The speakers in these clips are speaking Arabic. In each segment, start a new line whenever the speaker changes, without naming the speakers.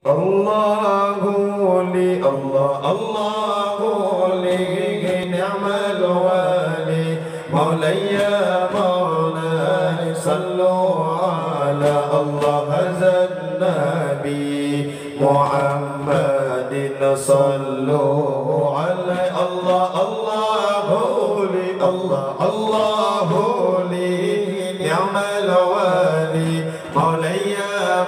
الله لي الله لي نعم الوالي مولاي مولاي صلوا على الله هذا النبي محمد صلوا على الله لي الله لي نعم الوالي مولاي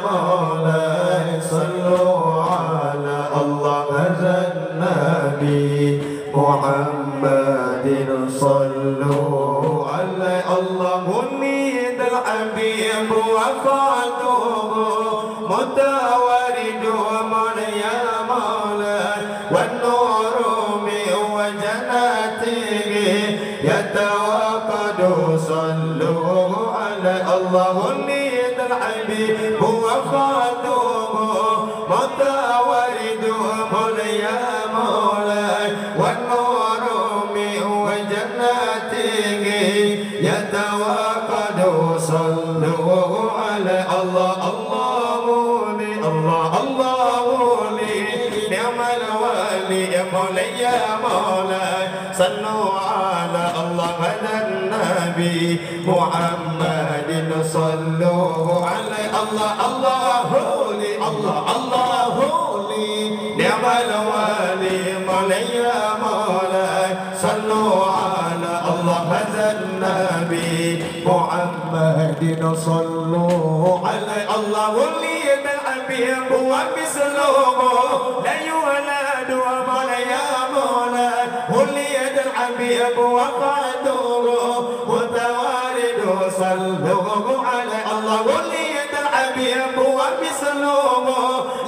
مولاي صلوا على الله هذا النبي محمد صلوا على الله وليد الحبيب وفاته متوارد مولاي مولاي والنور من وجناته يتوقد صلوا على الله وليد الحبيب وفاته متوارد مولاي مولاي والنور من وجناته يتوقد صلوا على الله الله لي نعم الوالي يا مولاي يا مولاي صلوا على الله هذا النبي محمد صلوا عليه الله لي نعم الوالي مولاي يا مولاي صلوا على الله هذا النبي محمد صلوا عليه الله وليد الحبيب ومثله لا يولد مولاي يا مولاي وليد الحبيب وفاته متوارد صلوا عليه الله وليد الحبيب ومثله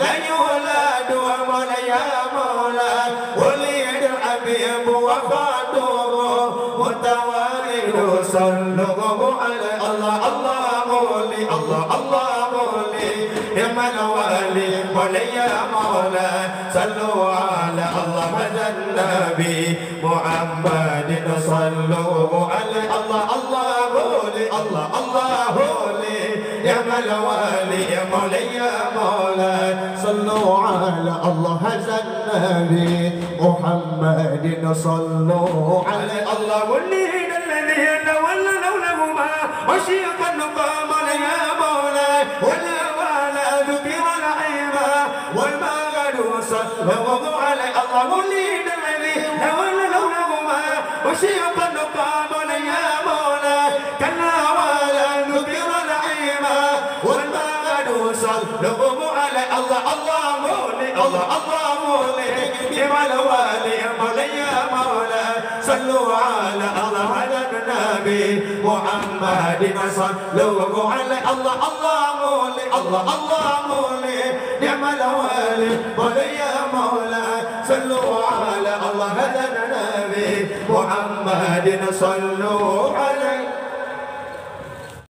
لا يولد مولاي يا مولاي وليد الحبيب وفاته متوارد صلوا عليه الله لي نعم الوالي مولاي يا مولاي صلوا على الله هذا النبي محمد صلوا عليه الله لي نعم الوالي يا مولاي يا مولاي صلوا على الله هذا النبي محمد صلوا عليه الله وليد الذين ولوا لهما وشيق النقام يا مولاي ولا ذكر العيبا والمغد صلوا عليه الله وليد الذين ولوا لهما وشيق النقام يا مولاي كلا ولا ذكر العيبا والمغد صلوا عليه الله لي نعم الوالي مولاي يا مولاي صلوا على الله على النبي محمد صلوا عليه الله لي نعم الوالي مولاي يا مولاي صلوا على الله على النبي محمد صلوا عليه